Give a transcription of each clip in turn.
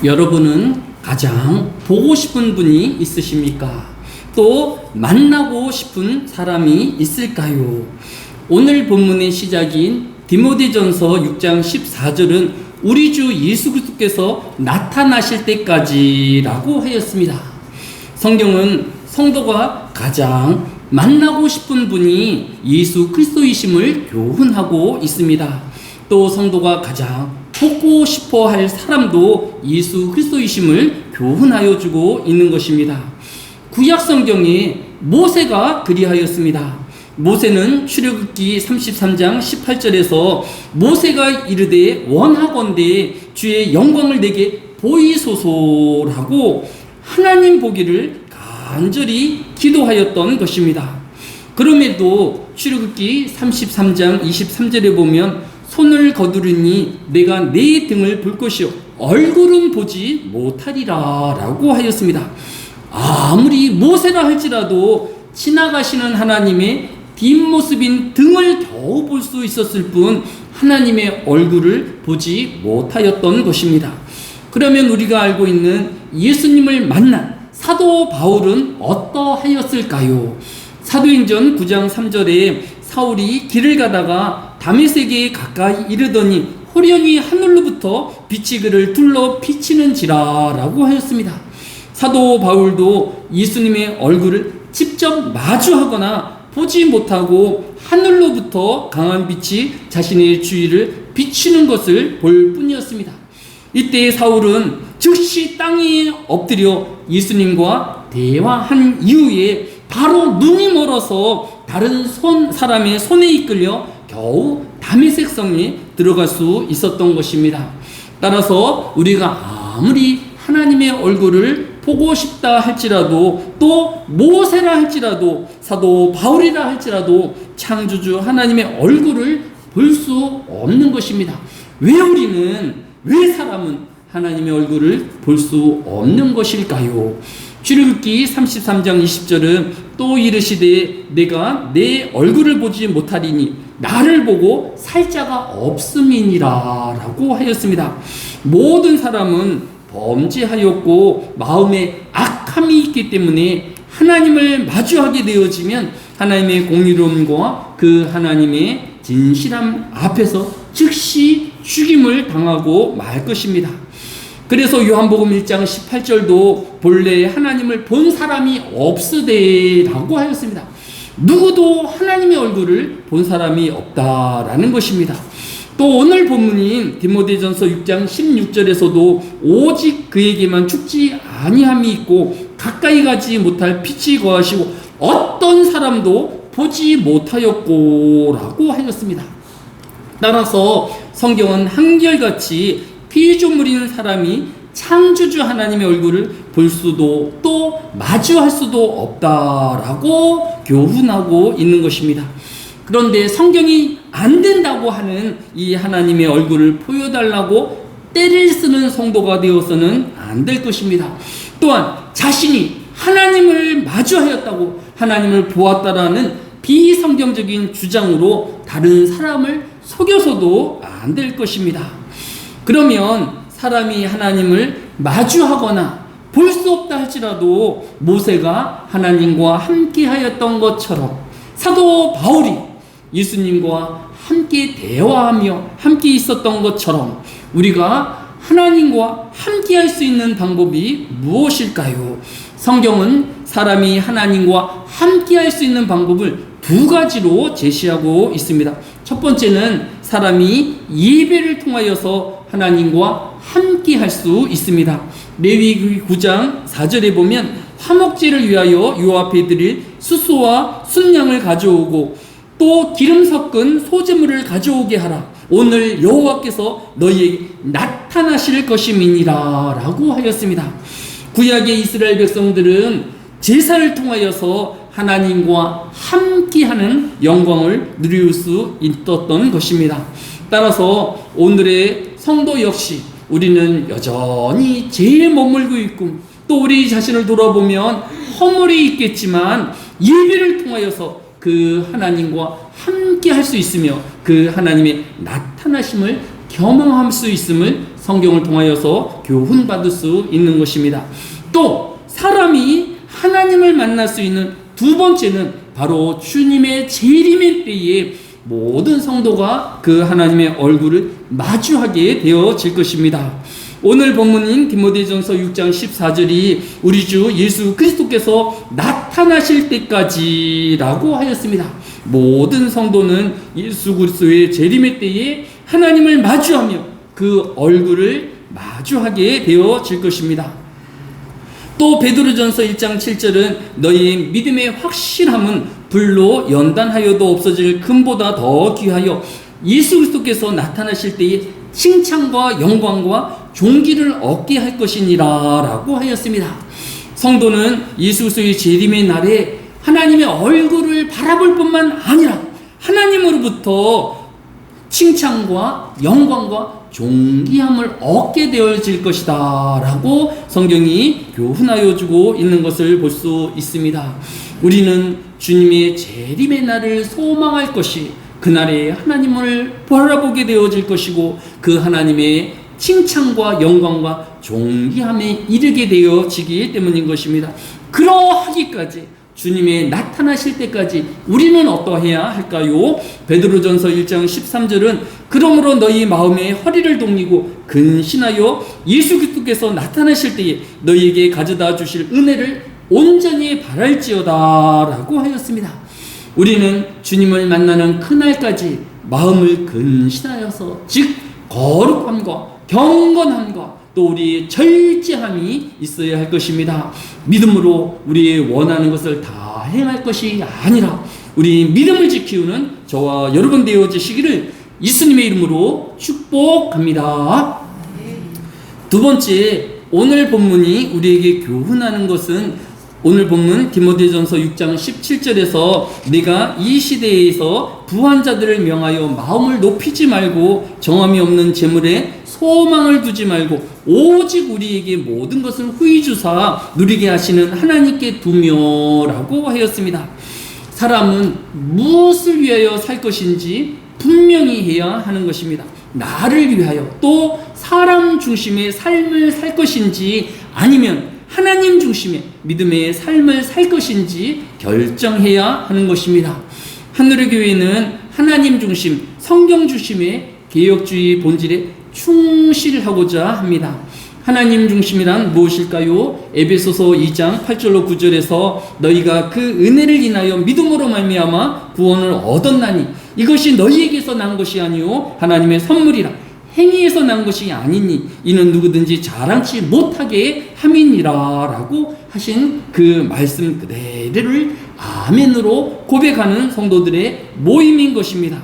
여러분은 가장 보고 싶은 분이 있으십니까? 또 만나고 싶은 사람이 있을까요? 오늘 본문의 시작인 디모데전서 6장 14절은 우리 주 예수 그리스도께서 나타나실 때까지라고 하였습니다. 성경은 성도가 가장 만나고 싶은 분이 예수 그리스도이심을 교훈하고 있습니다. 또 성도가 가장 보고 싶어 할 사람도 예수 그리스도이심을 교훈하여 주고 있는 것입니다. 구약 성경에 모세가 그리하였습니다. 모세는 출애굽기 33장 18절에서 모세가 이르되 원하건대 주의 영광을 내게 보이소서라고 하나님 보기를 간절히 기도하였던 것입니다. 그럼에도 출애굽기 33장 23절에 보면 손을 거두르니 내가 내 등을 볼 것이요 얼굴은 보지 못하리라 라고 하였습니다. 아무리 모세라 할지라도 지나가시는 하나님의 뒷모습인 등을 겨우 볼 수 있었을 뿐 하나님의 얼굴을 보지 못하였던 것입니다. 그러면 우리가 알고 있는 예수님을 만난 사도 바울은 어떠하였을까요? 사도행전 9장 3절에 사울이 길을 가다가 다메섹에 가까이 이르더니 호련히 하늘로부터 빛이 그를 둘러 비치는지라 라고 하였습니다. 사도 바울도 예수님의 얼굴을 직접 마주하거나 보지 못하고 하늘로부터 강한 빛이 자신의 주위를 비추는 것을 볼 뿐이었습니다. 이때 사울은 즉시 땅에 엎드려 예수님과 대화한 이후에 바로 눈이 멀어서 다른 사람의 손에 이끌려 겨우 다메섹 성에 들어갈 수 있었던 것입니다. 따라서 우리가 아무리 하나님의 얼굴을 보고 싶다 할지라도 또 모세라 할지라도 사도 바울이라 할지라도 창조주 하나님의 얼굴을 볼 수 없는 것입니다. 왜 사람은 하나님의 얼굴을 볼 수 없는 것일까요? 출애굽기 33장 20절은 또 이르시되 내가 내 얼굴을 보지 못하리니 나를 보고 살 자가 없음이니라 라고 하였습니다. 모든 사람은 범죄하였고 마음에 악함이 있기 때문에 하나님을 마주하게 되어지면 하나님의 공의로움과 그 하나님의 진실함 앞에서 즉시 죽임을 당하고 말 것입니다. 그래서 요한복음 1장 18절도 본래 하나님을 본 사람이 없으되 라고 하였습니다. 누구도 하나님의 얼굴을 본 사람이 없다라는 것입니다. 또 오늘 본문인 디모데전서 6장 16절에서도 오직 그에게만 죽지 아니함이 있고 가까이 가지 못할 빛이 거하시고 어떤 사람도 보지 못하였고 라고 하였습니다. 따라서 성경은 한결같이 피조물인 사람이 창조주 하나님의 얼굴을 볼 수도 또 마주할 수도 없다라고 교훈하고 있는 것입니다. 그런데 성경이 안 된다고 하는 이 하나님의 얼굴을 보여달라고 때를 쓰는 성도가 되어서는 안 될 것입니다. 또한 자신이 하나님을 마주하였다고 하나님을 보았다라는 비성경적인 주장으로 다른 사람을 속여서도 안 될 것입니다. 그러면 사람이 하나님을 마주하거나 볼 수 없다 할지라도 모세가 하나님과 함께 하였던 것처럼 사도 바울이 예수님과 함께 대화하며 함께 있었던 것처럼 우리가 하나님과 함께 할 수 있는 방법이 무엇일까요? 성경은 사람이 하나님과 함께 할 수 있는 방법을 두 가지로 제시하고 있습니다. 첫 번째는 사람이 예배를 통하여서 하나님과 함께 할 수 있습니다. 레위기 9장 4절에 보면 화목제를 위하여 요 앞에 드릴 수소와 순양을 가져오고 또 기름 섞은 소제물을 가져오게 하라. 오늘 여호와께서 너희에게 나타나실 것임이니라 라고 하였습니다. 구약의 이스라엘 백성들은 제사를 통하여서 하나님과 함께하는 영광을 누릴 수 있었던 것입니다. 따라서 오늘의 성도 역시 우리는 여전히 죄에 머물고 있고 또 우리 자신을 돌아보면 허물이 있겠지만 예배를 통하여서 그 하나님과 함께 할 수 있으며 그 하나님의 나타나심을 경험할 수 있음을 성경을 통하여서 교훈받을 수 있는 것입니다. 또 사람이 하나님을 만날 수 있는 두 번째는 바로 주님의 재림의 때에 모든 성도가 그 하나님의 얼굴을 마주하게 되어질 것입니다. 오늘 본문인 디모데전서 6장 14절이 우리 주 예수 그리스도께서 나타나실 때까지라고 하였습니다. 모든 성도는 예수 그리스도의 재림의 때에 하나님을 마주하며 그 얼굴을 마주하게 되어질 것입니다. 또 베드로전서 1장 7절은 너희의 믿음의 확실함은 불로 연단하여도 없어질 금보다 더 귀하여 예수 그리스도께서 나타나실 때에 칭찬과 영광과 존귀를 얻게 할 것이니라 라고 하였습니다. 성도는 예수 그리스도의 재림의 날에 하나님의 얼굴을 바라볼 뿐만 아니라 하나님으로부터 칭찬과 영광과 존귀함을 얻게 되어질 것이다 라고 성경이 교훈하여 주고 있는 것을 볼 수 있습니다. 우리는 주님의 재림의 날을 소망할 것이 그날에 하나님을 바라보게 되어질 것이고 그 하나님의 칭찬과 영광과 존귀함에 이르게 되어지기 때문인 것입니다. 그러하기까지 주님의 나타나실 때까지 우리는 어떠해야 할까요? 베드로전서 1장 13절은 그러므로 너희 마음에 허리를 동이고 근신하여 예수 그리스도께서 나타나실 때에 너희에게 가져다 주실 은혜를 온전히 바랄지어다 라고 하였습니다. 우리는 주님을 만나는 그날까지 마음을 근신하여서 즉 거룩함과 경건함과 또 우리의 절제함이 있어야 할 것입니다. 믿음으로 우리의 원하는 것을 다 행할 것이 아니라 우리 믿음을 지키우는 저와 여러분 되어지시기를 예수님의 이름으로 축복합니다. 두 번째, 오늘 본문이 우리에게 교훈하는 것은 오늘 본문 디모데전서 6장 17절에서 내가 이 시대에서 부한 자들을 명하여 마음을 높이지 말고 정함이 없는 재물에 소망을 두지 말고 오직 우리에게 모든 것을 후히 주사 누리게 하시는 하나님께 두며라고 하였습니다. 사람은 무엇을 위하여 살 것인지 분명히 해야 하는 것입니다. 나를 위하여 또 사람 중심의 삶을 살 것인지 아니면 하나님 중심의 믿음의 삶을 살 것인지 결정해야 하는 것입니다. 하늘의 교회는 하나님 중심, 성경 중심의 개혁주의 본질에 충실하고자 합니다. 하나님 중심이란 무엇일까요? 에베소서 2장 8절로 9절에서 너희가 그 은혜를 인하여 믿음으로 말미암아 구원을 얻었나니 이것이 너희에게서 난 것이 아니요 하나님의 선물이라 행위에서 난 것이 아니니 이는 누구든지 자랑치 못하게 함이니라 라고 하신 그 말씀 그대로를 아멘으로 고백하는 성도들의 모임인 것입니다.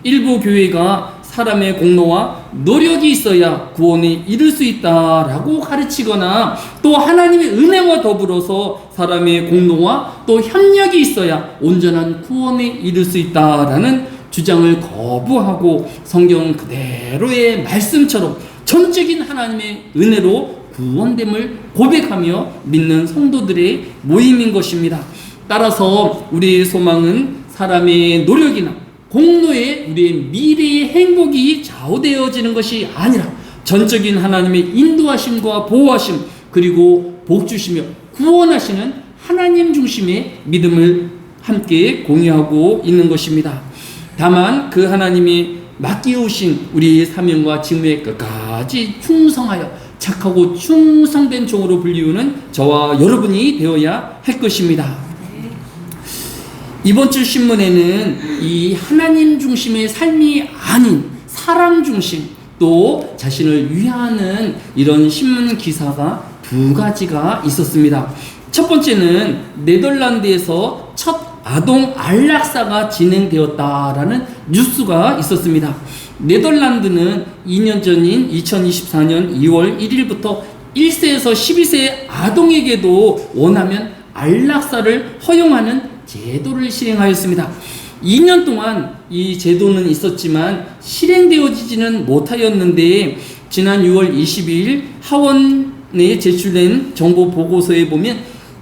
일부 교회가 사람의 공로와 노력이 있어야 구원에 이를 수 있다라고 가르치거나 또 하나님의 은혜와 더불어서 사람의 공로와 또 협력이 있어야 온전한 구원에 이를 수 있다라는 주장을 거부하고 성경 그대로의 말씀처럼 전적인 하나님의 은혜로 구원됨을 고백하며 믿는 성도들의 모임인 것입니다. 따라서 우리의 소망은 사람의 노력이나 공로에 우리의 미래의 행복이 좌우되어지는 것이 아니라 전적인 하나님의 인도하심과 보호하심 그리고 복주시며 구원하시는 하나님 중심의 믿음을 함께 공유하고 있는 것입니다. 다만 그 하나님이 맡기우신 우리의 사명과 직무에 끝까지 충성하여 착하고 충성된 종으로 불리우는 저와 여러분이 되어야 할 것입니다. 이번 주 신문에는 이 하나님 중심의 삶이 아닌 사람 중심 또 자신을 위하는 이런 신문 기사가 두 가지가 있었습니다. 첫 번째는 네덜란드에서 첫 아동 안락사가 진행되었다라는 뉴스가 있었습니다. 네덜란드는 2년 전인 2024년 2월 1일부터 1세에서 12세 아동에게도 원하면 안락사를 허용하는 제도를 실행하였습니다. 2년 동안 이 제도는 있었지만 실행되어지지는 못하였는데 지난 6월 22일 하원에 제출된 정보 보고서에 보면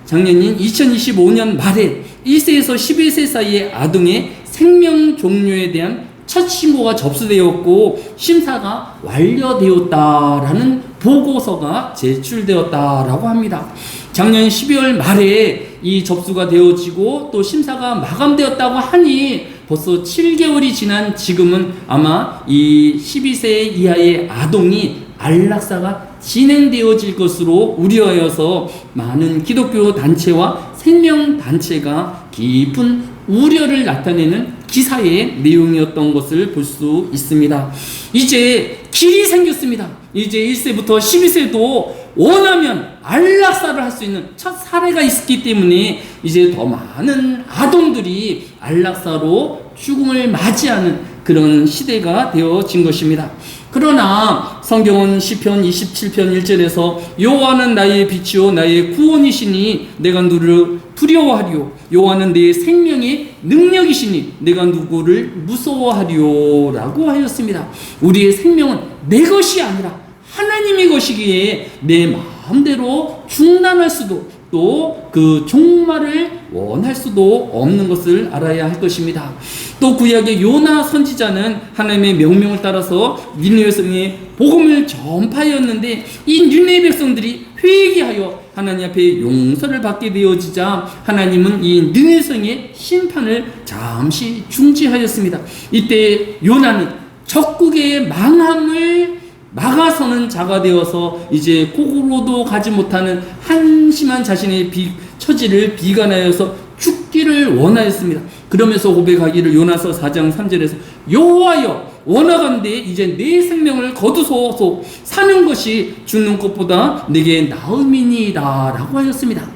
작년인 2025년 말에 1세에서 11세 사이의 아동의 생명 종료에 대한 첫 신고가 접수되었고 심사가 완료되었다라는 보고서가 제출되었다라고 합니다. 작년 12월 말에 이 접수가 되어지고 또 심사가 마감되었다고 하니 벌써 7개월이 지난 지금은 아마 이 12세 이하의 아동이 안락사가 진행되어질 것으로 우려하여서 많은 기독교 단체와 생명단체가 깊은 우려를 나타내는 기사의 내용이었던 것을 볼 수 있습니다. 이제 길이 생겼습니다. 이제 1세부터 12세도 원하면 안락사를 할 수 있는 첫 사례가 있었기 때문에 이제 더 많은 아동들이 안락사로 죽음을 맞이하는 그런 시대가 되어진 것입니다. 그러나 성경은 시편 27편 1절에서 여호와는 나의 빛이요 나의 구원이시니 내가 누구를 두려워하리요 여호와는 내 생명의 능력이시니 내가 누구를 무서워하리요 라고 하였습니다. 우리의 생명은 내 것이 아니라 하나님의 것이기에 내 마음대로 중단할 수도 또 그 종말을 원할 수도 없는 것을 알아야 할 것입니다. 또 구약의 요나 선지자는 하나님의 명령을 따라서 니느웨 성에 복음을 전파하였는데 이 니느웨 백성들이 회개하여 하나님 앞에 용서를 받게 되어지자 하나님은 이 니느웨 성의 심판을 잠시 중지하였습니다. 이때 요나는 적국의 망함을 막아서는 자가 되어서 이제 고국으로도 가지 못하는 한심한 자신의 처지를 비관하여서 죽기를 원하였습니다. 그러면서 고백하기를 요나서 4장 3절에서 여호와여 원하건대 이제 내 생명을 거두소서 사는 것이 죽는 것보다 내게 나음이니이다 라고 하였습니다.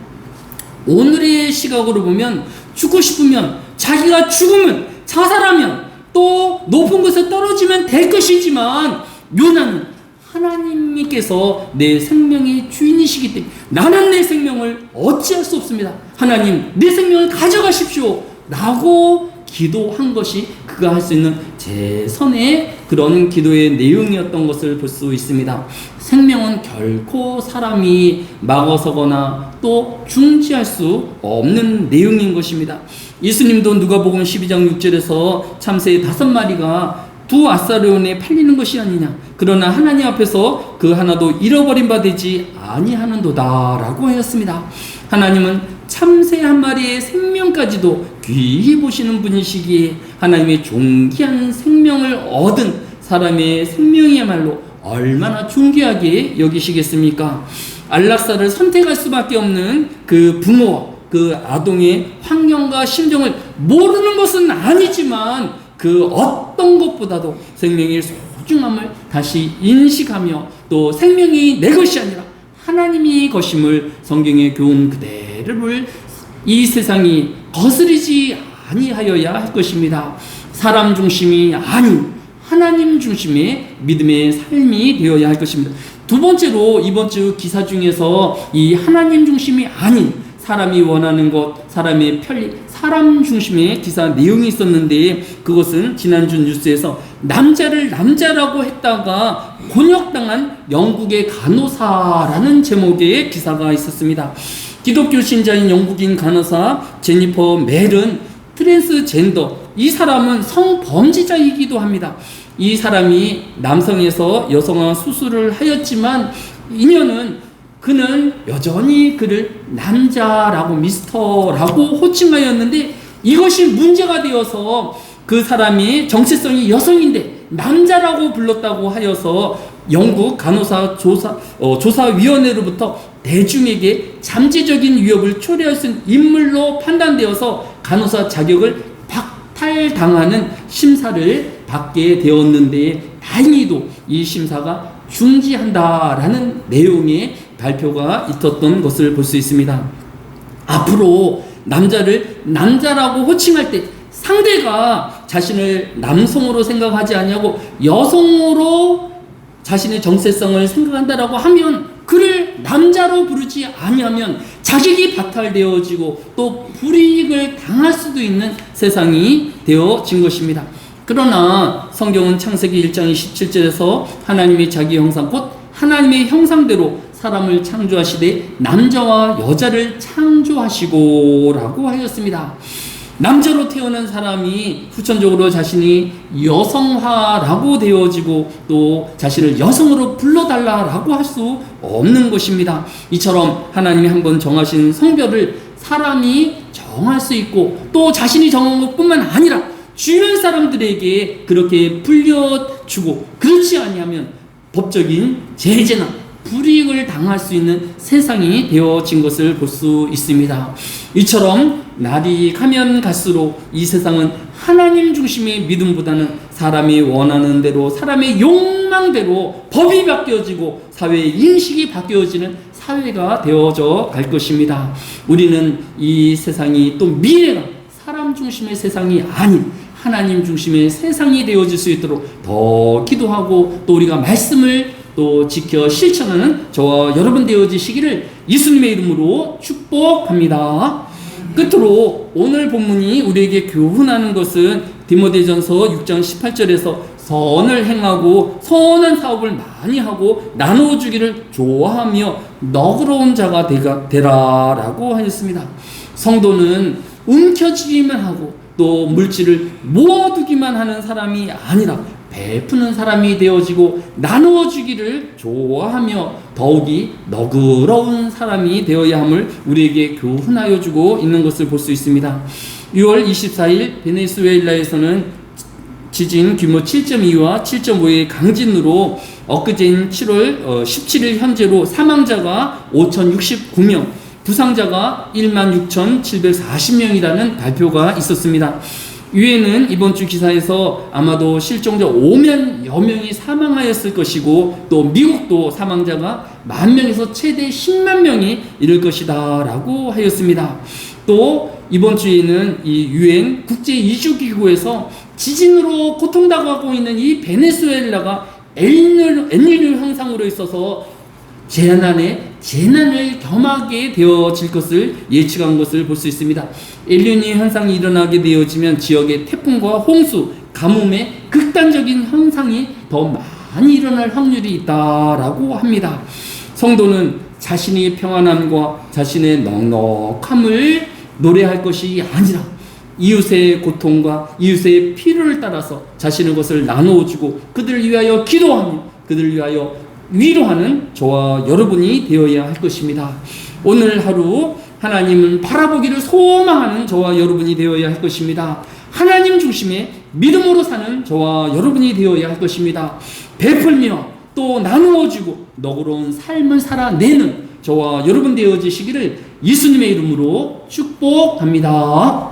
오늘의 시각으로 보면 죽고 싶으면 자기가 죽으면 자살하면 또 높은 곳에 떨어지면 될 것이지만 요나는 하나님께서 내 생명의 주인이시기 때문에 나는 내 생명을 어찌할 수 없습니다. 하나님 내 생명을 가져가십시오 라고 기도한 것이 그가 할 수 있는 최선의 그런 기도의 내용이었던 것을 볼 수 있습니다. 생명은 결코 사람이 막아서거나 또 중지할 수 없는 내용인 것입니다. 예수님도 누가복음 12장 6절에서 참새 5마리가 두 아사르온에 팔리는 것이 아니냐 그러나 하나님 앞에서 그 하나도 잃어버린 바 되지 아니하는도다 라고 하였습니다. 하나님은 참새 한 마리의 생명까지도 귀히 보시는 분이시기에 하나님의 존귀한 생명을 얻은 사람의 생명이야말로 얼마나 존귀하게 여기시겠습니까? 안락사를 선택할 수밖에 없는 그 부모와 그 아동의 환경과 심정을 모르는 것은 아니지만 그 어떤 것보다도 생명의 소중함을 다시 인식하며 또 생명이 내 것이 아니라 하나님의 것임을 성경의 교훈 그대로를 이 세상이 거스르지 아니하여야 할 것입니다. 사람 중심이 아닌 하나님 중심의 믿음의 삶이 되어야 할 것입니다. 두 번째로 이번 주 기사 중에서 이 하나님 중심이 아닌 사람이 원하는 것, 사람의 편리, 사람 중심의 기사 내용이 있었는데 그것은 지난주 뉴스에서 남자를 남자라고 했다가 곤욕당한 영국의 간호사라는 제목의 기사가 있었습니다. 기독교 신자인 영국인 간호사 제니퍼 멜은 트랜스젠더, 이 사람은 성범죄자이기도 합니다. 이 사람이 남성에서 여성화 수술을 하였지만 그는 여전히 그를 남자라고 미스터라고 호칭하였는데 이것이 문제가 되어서 그 사람이 정체성이 여성인데 남자라고 불렀다고 하여서 영국 간호사 조사위원회로부터 대중에게 잠재적인 위협을 초래할 수 있는 인물로 판단되어서 간호사 자격을 박탈당하는 심사를 받게 되었는데 다행히도 이 심사가 중지한다라는 내용의 발표가 있었던 것을 볼 수 있습니다. 앞으로 남자를 남자라고 호칭할 때 상대가 자신을 남성으로 생각하지 아니하고 여성으로 자신의 정체성을 생각한다라고 하면 그를 남자로 부르지 아니하면 자격이 박탈되어지고 또 불이익을 당할 수도 있는 세상이 되어진 것입니다. 그러나 성경은 창세기 1장 27절에서 하나님의 자기 형상 곧 하나님의 형상대로 사람을 창조하시되 남자와 여자를 창조하시고 라고 하였습니다. 남자로 태어난 사람이 후천적으로 자신이 여성화라고 되어지고 또 자신을 여성으로 불러달라라고 할 수 없는 것입니다. 이처럼 하나님이 한번 정하신 성별을 사람이 정할 수 있고 또 자신이 정한 것뿐만 아니라 주변 사람들에게 그렇게 불려주고, 그렇지 아니하면 법적인 제재나 불이익을 당할 수 있는 세상이 되어진 것을 볼 수 있습니다. 이처럼 날이 가면 갈수록 이 세상은 하나님 중심의 믿음보다는 사람이 원하는 대로, 사람의 욕망대로 법이 바뀌어지고 사회의 인식이 바뀌어지는 사회가 되어져 갈 것입니다. 우리는 이 세상이 또 미래가 사람 중심의 세상이 아닌 하나님 중심의 세상이 되어질 수 있도록 더 기도하고 또 우리가 말씀을 또 지켜 실천하는 저와 여러분 되어지시기를 예수님의 이름으로 축복합니다. 끝으로 오늘 본문이 우리에게 교훈하는 것은 디모데전서 6장 18절에서 선을 행하고 선한 사업을 많이 하고 나누어주기를 좋아하며 너그러운 자가 되라 라고 하였습니다. 성도는 움켜쥐기만 하고 또 물질을 모아두기만 하는 사람이 아니라 베푸는 사람이 되어지고 나누어주기를 좋아하며 더욱이 너그러운 사람이 되어야 함을 우리에게 교훈하여 주고 있는 것을 볼 수 있습니다. 6월 24일 베네수엘라에서는 지진 규모 7.2와 7.5의 강진으로 엊그제인 7월 17일 현재로 사망자가 5,069명, 부상자가 16,740명이라는 발표가 있었습니다. 유엔은 이번 주 기사에서 아마도 실종자 5만여 명이 사망하였을 것이고 또 미국도 사망자가 10,000명에서 최대 10만 명이 이를 것이다 라고 하였습니다. 또 이번 주에는 이 유엔 국제이주기구에서 지진으로 고통당하고 있는 이 베네수엘라가 엘니뇨 현상으로 있어서 재난을 겸하게 되어질 것을 예측한 것을 볼 수 있습니다. 엘니뇨 현상이 일어나게 되어지면 지역의 태풍과 홍수, 가뭄의 극단적인 현상이 더 많이 일어날 확률이 있다라고 합니다. 성도는 자신의 평안함과 자신의 넉넉함을 노래할 것이 아니라 이웃의 고통과 이웃의 필요를 따라서 자신의 것을 나누어주고 그들을 위하여 기도하며 그들을 위하여 위로하는 저와 여러분이 되어야 할 것입니다. 오늘 하루 하나님을 바라보기를 소망하는 저와 여러분이 되어야 할 것입니다. 하나님 중심의 믿음으로 사는 저와 여러분이 되어야 할 것입니다. 베풀며 또 나누어주고 너그러운 삶을 살아내는 저와 여러분 되어지시기를 예수님의 이름으로 축복합니다.